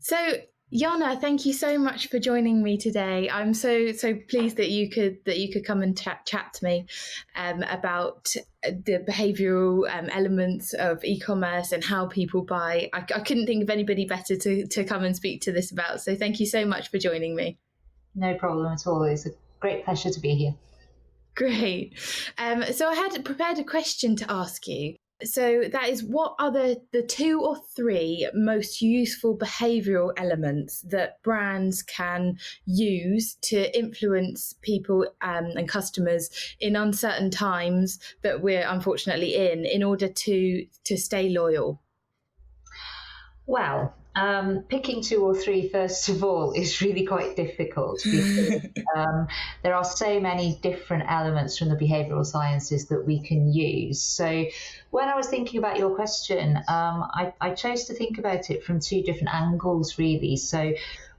So, Iona, thank you so much for joining me today. I'm so pleased that you could come and chat to me about the behavioural elements of e-commerce and how people buy. I couldn't think of anybody better to come and speak to this about. So, thank you so much for joining me. No problem at all. It's a great pleasure to be here. Great. So, I had prepared a question to ask you. So that is, what are the 2 or 3 most useful behavioural elements that brands can use to influence people and customers in uncertain times that we're unfortunately in order to stay loyal? Well, picking 2 or 3 first of all is really quite difficult because there are so many different elements from the behavioural sciences that we can use. So when I was thinking about your question, I chose to think about it from 2 different angles, really. So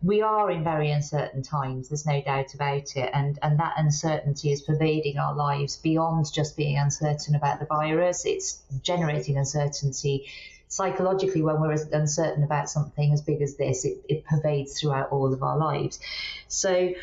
we are in very uncertain times, there's no doubt about it, and that uncertainty is pervading our lives beyond just being uncertain about the virus. It's generating uncertainty psychologically. When we're uncertain about something as big as this, it pervades throughout all of our lives. So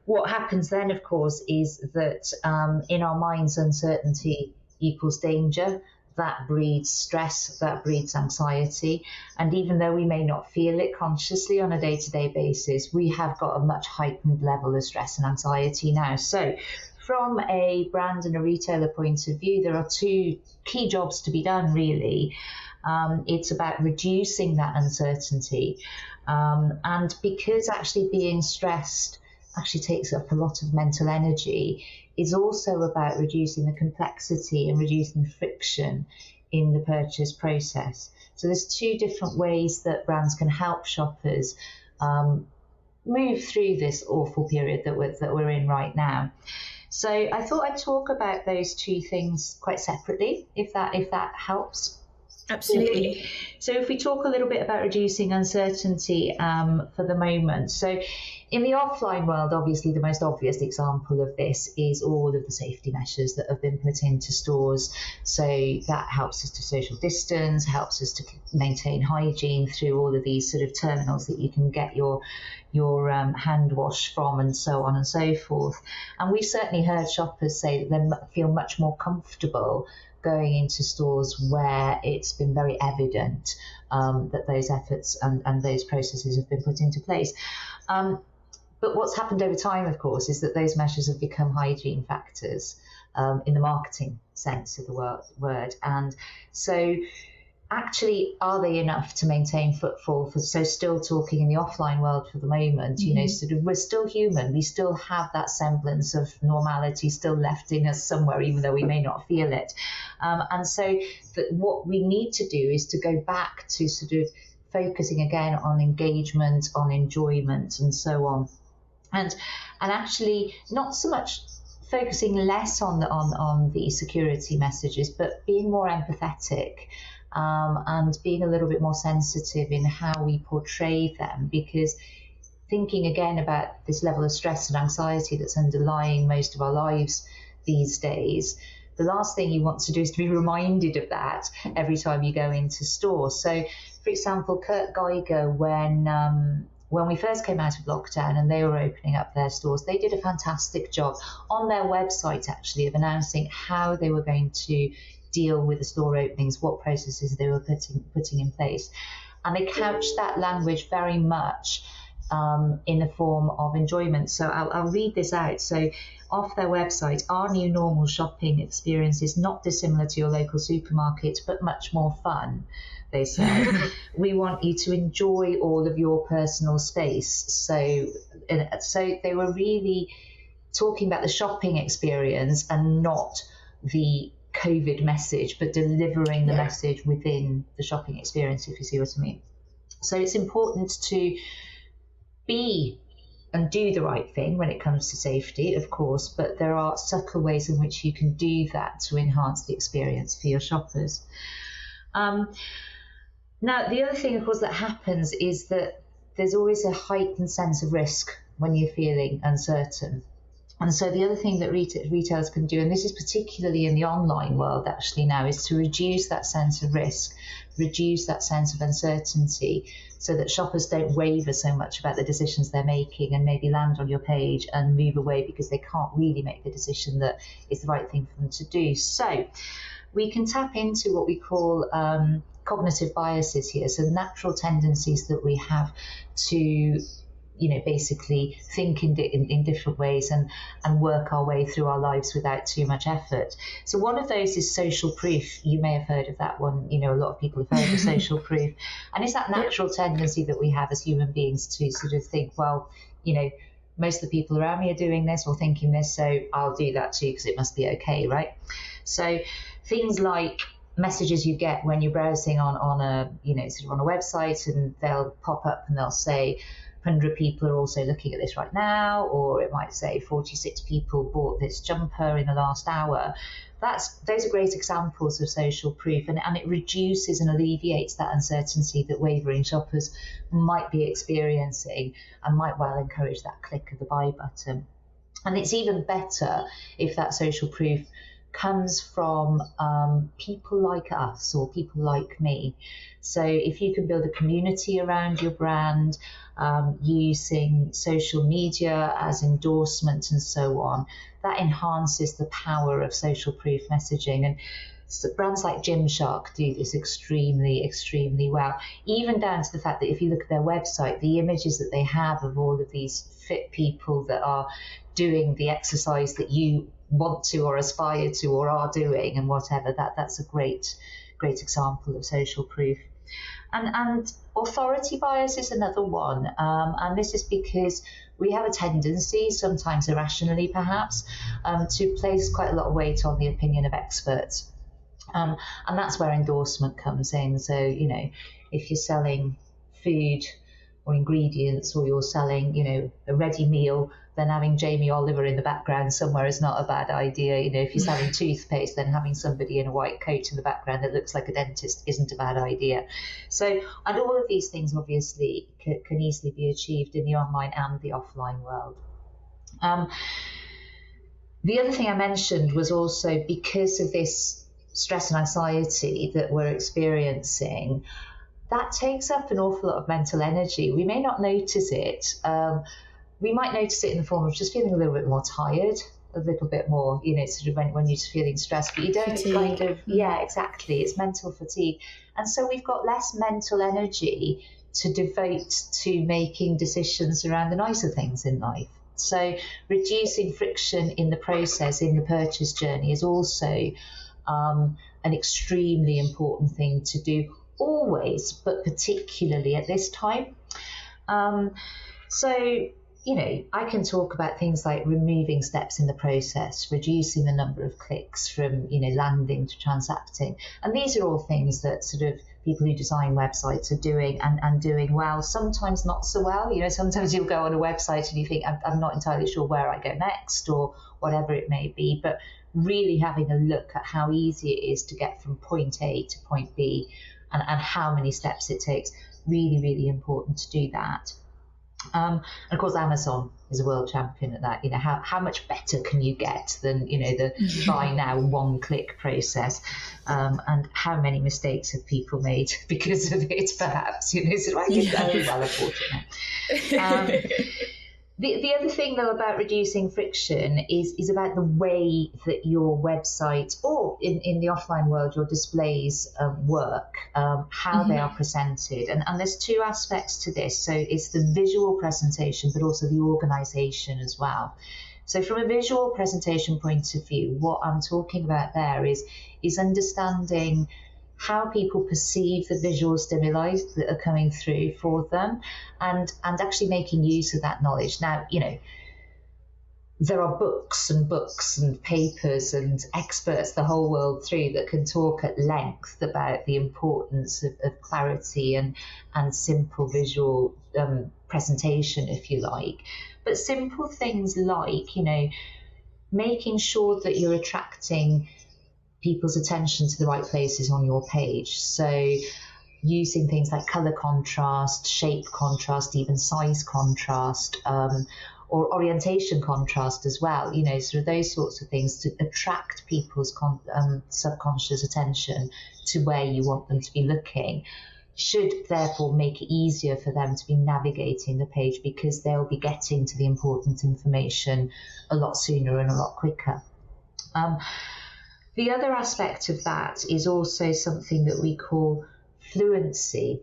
what happens then, of course, is that in our minds, uncertainty equals danger. That breeds stress, that breeds anxiety. And even though we may not feel it consciously on a day-to-day basis, we have got a much heightened level of stress and anxiety now. So from a brand and a retailer point of view, there are 2 key jobs to be done, really. It's about reducing that uncertainty. And because actually being stressed actually takes up a lot of mental energy, it's also about reducing the complexity and reducing the friction in the purchase process. So there's 2 different ways that brands can help shoppers move through this awful period that we're in right now. So I thought I'd talk about those 2 things quite separately, if that helps. Absolutely. So if we talk a little bit about reducing uncertainty for the moment. So in the offline world, obviously the most obvious example of this is all of the safety measures that have been put into stores. So that helps us to social distance, helps us to maintain hygiene through all of these sort of terminals that you can get your hand wash from, and so on and so forth. And we've certainly heard shoppers say that they feel much more comfortable going into stores where it's been very evident that those efforts and those processes have been put into place. But what's happened over time, of course, is that those measures have become hygiene factors in the marketing sense of the word. And so actually, are they enough to maintain footfall? So still talking in the offline world for the moment, sort of, we're still human. We still have that semblance of normality still left in us somewhere, even though we may not feel it. And so what we need to do is to go back to sort of focusing again on engagement, on enjoyment, and so on. And actually not so much focusing less on the security messages, but being more empathetic. And being a little bit more sensitive in how we portray them, because thinking again about this level of stress and anxiety that's underlying most of our lives these days, the last thing you want to do is to be reminded of that every time you go into stores. So, for example, Kurt Geiger, when we first came out of lockdown and they were opening up their stores, they did a fantastic job on their website, actually, of announcing how they were going to deal with the store openings, what processes they were putting in place. And they couched that language very much in the form of enjoyment. So I'll read this out. So off their website, our new normal shopping experience is not dissimilar to your local supermarket, but much more fun, they say. We want you to enjoy all of your personal space. So they were really talking about the shopping experience and not the COVID message, but delivering the message within the shopping experience, if you see what I mean. So it's important to be and do the right thing when it comes to safety, of course, but there are subtle ways in which you can do that to enhance the experience for your shoppers. Now, the other thing, of course, that happens is that there's always a heightened sense of risk when you're feeling uncertain. And so the other thing that retailers can do, and this is particularly in the online world actually now, is to reduce that sense of risk, reduce that sense of uncertainty, so that shoppers don't waver so much about the decisions they're making and maybe land on your page and move away because they can't really make the decision that is the right thing for them to do. So we can tap into what we call cognitive biases here, so the natural tendencies that we have to basically think in different ways and work our way through our lives without too much effort. So one of those is social proof. You may have heard of that one. A lot of people have heard of social proof. And it's that natural tendency that we have as human beings to sort of think, well, most of the people around me are doing this or thinking this, so I'll do that too because it must be okay, right? So things like messages you get when you're browsing on a website, and they'll pop up and they'll say 100 people are also looking at this right now, or it might say 46 people bought this jumper in the last hour. Those are great examples of social proof, and it reduces and alleviates that uncertainty that wavering shoppers might be experiencing, and might well encourage that click of the buy button. And it's even better if that social proof comes from people like us or people like me. So if you can build a community around your brand, using social media as endorsement and so on, that enhances the power of social proof messaging. And so brands like Gymshark do this extremely, extremely well, even down to the fact that if you look at their website, the images that they have of all of these fit people that are doing the exercise that you want to or aspire to or are doing and whatever, that's a great example of social proof. And authority bias is another one, and this is because we have a tendency, sometimes irrationally perhaps, to place quite a lot of weight on the opinion of experts, and that's where endorsement comes in. So if you're selling food or ingredients, or you're selling a ready meal, then having Jamie Oliver in the background somewhere is not a bad idea. If you're selling toothpaste, then having somebody in a white coat in the background that looks like a dentist isn't a bad idea. So, and all of these things obviously can easily be achieved in the online and the offline world. The other thing I mentioned was also, because of this stress and anxiety that we're experiencing, that takes up an awful lot of mental energy. We may not notice it. We might notice it in the form of just feeling a little bit more tired, a little bit more, sort of when you're just feeling stressed, but you don't fatigue. kind of, yeah, exactly. It's mental fatigue. And so we've got less mental energy to devote to making decisions around the nicer things in life. So reducing friction in the process, in the purchase journey, is also an extremely important thing to do, always, but particularly at this time. So I can talk about things like removing steps in the process, reducing the number of clicks from, landing to transacting. And these are all things that sort of people who design websites are doing and doing well, sometimes not so well. Sometimes you'll go on a website and you think, I'm not entirely sure where I go next, or whatever it may be. But really having a look at how easy it is to get from point A to point B, and how many steps it takes, really, really important to do that. And of course, Amazon is a world champion at that. How much better can you get than, the buy now, one click process? And how many mistakes have people made because of it, perhaps? So I think, oh, well, unfortunate. The other thing, though, about reducing friction is about the way that your website, or in the offline world, your displays work, how they are presented. And there's two aspects to this. So it's the visual presentation, but also the organization as well. So from a visual presentation point of view, what I'm talking about there is understanding how people perceive the visual stimuli that are coming through for them, and actually making use of that knowledge. Now, there are books and papers and experts the whole world through that can talk at length about the importance of clarity and simple visual presentation, if you like. But simple things like, making sure that you're attracting people's attention to the right places on your page. So using things like color contrast, shape contrast, even size contrast, or orientation contrast as well, you know, sort of those sorts of things to attract people's subconscious attention to where you want them to be looking, should therefore make it easier for them to be navigating the page, because they'll be getting to the important information a lot sooner and a lot quicker. The other aspect of that is also something that we call fluency,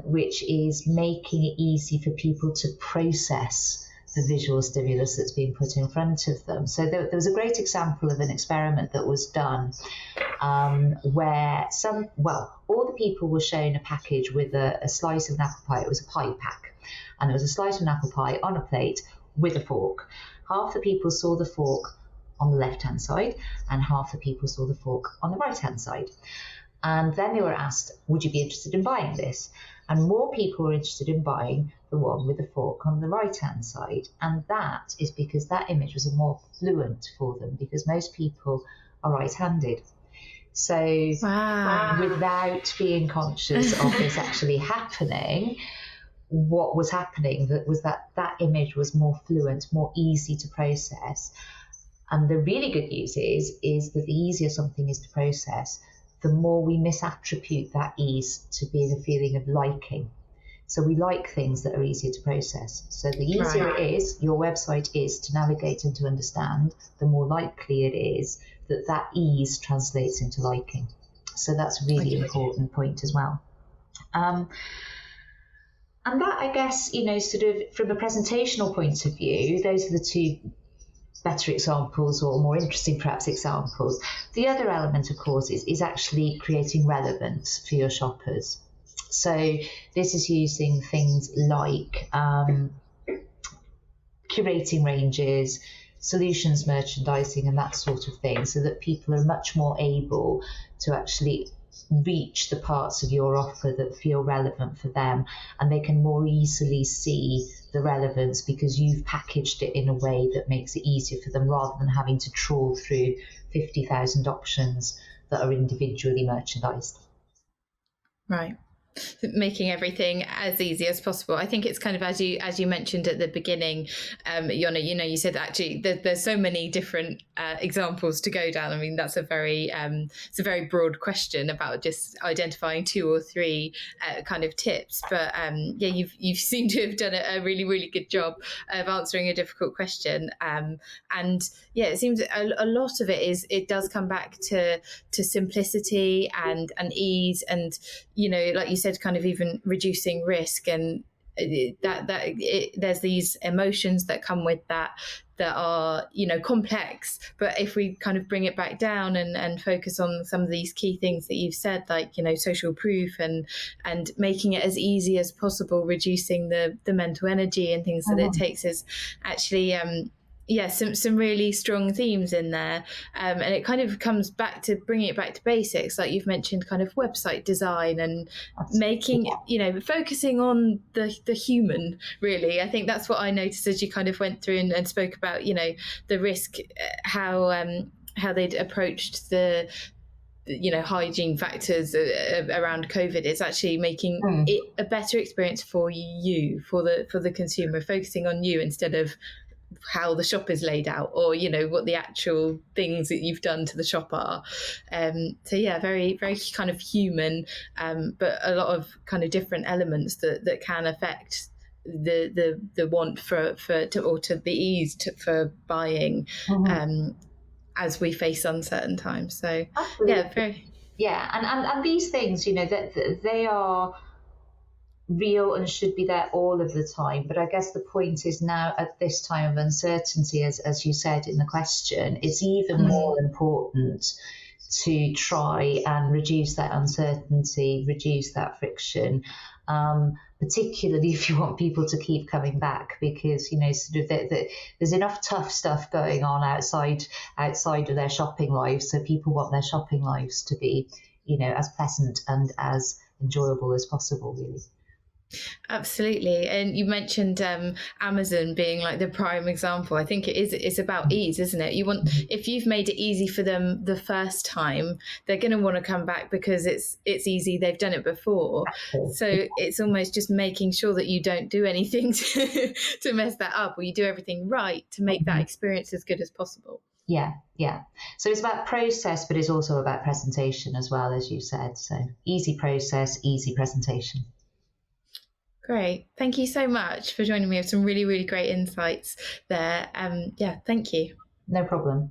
which is making it easy for people to process the visual stimulus that's being put in front of them. So there was a great example of an experiment that was done where all the people were shown a package with a slice of an apple pie. It was a pie pack, and it was a slice of an apple pie on a plate with a fork. Half the people saw the fork on the left-hand side, and half the people saw the fork on the right-hand side. And then they were asked, would you be interested in buying this? And more people were interested in buying the one with the fork on the right-hand side. And that is because that image was more fluent for them, because most people are right-handed. So without being conscious of this actually happening, what was happening was that image was more fluent, more easy to process. And the really good news is that the easier something is to process, the more we misattribute that ease to being a feeling of liking. So we like things that are easier to process. So the easier it is, your website is to navigate and to understand, the more likely it is that ease translates into liking. So that's a really important point as well. And that, I guess, you know, sort of from a presentational point of view, those are the two better examples, or more interesting perhaps examples. The other element, of course, is actually creating relevance for your shoppers. So this is using things like curating ranges, solutions merchandising, and that sort of thing, so that people are much more able to actually reach the parts of your offer that feel relevant for them, and they can more easily see the relevance because you've packaged it in a way that makes it easier for them, rather than having to trawl through 50,000 options that are individually merchandised. Right. Making everything as easy as possible. I think it's kind of as you mentioned at the beginning, Iona, you know, you said actually there's so many different examples to go down. I mean, that's a very broad question about just identifying 2 or 3 kind of tips. But you seem to have done a really, really good job of answering a difficult question. And yeah, it seems a lot of it does come back to simplicity and ease, and, you know, like you said, kind of even reducing risk, and there's these emotions that come with that are, you know, complex. But if we kind of bring it back down and focus on some of these key things that you've said, like, you know, social proof and making it as easy as possible, reducing the mental energy and things that it takes, is actually some really strong themes in there, and it kind of comes back to bringing it back to basics, like you've mentioned, kind of website design and making, you know, focusing on the human, really. I think that's what I noticed as you kind of went through and spoke about, you know, the risk, how they'd approached the, you know, hygiene factors around COVID. Is actually making it a better experience for you, for the consumer, focusing on you instead of how the shop is laid out, or, you know, what the actual things that you've done to the shop are. So yeah, very, very kind of human, but a lot of kind of different elements that can affect the want for the ease for buying, as we face uncertain times. So absolutely. And these things, you know, that they are real and should be there all of the time. But I guess the point is, now at this time of uncertainty, as you said in the question, it's even more important to try and reduce that uncertainty, reduce that friction, particularly if you want people to keep coming back, because, you know, sort of there's enough tough stuff going on outside of their shopping lives, so people want their shopping lives to be, you know, as pleasant and as enjoyable as possible, really. Absolutely. And you mentioned Amazon being like the prime example. I think it's about ease, isn't it? If you've made it easy for them the first time, they're going to want to come back because it's easy. They've done it before. So it's almost just making sure that you don't do anything to mess that up, or you do everything right to make that experience as good as possible. Yeah, yeah. So it's about process, but it's also about presentation as well, as you said. So easy process, easy presentation. Great. Thank you so much for joining me with some really, really great insights there. Yeah, thank you. No problem.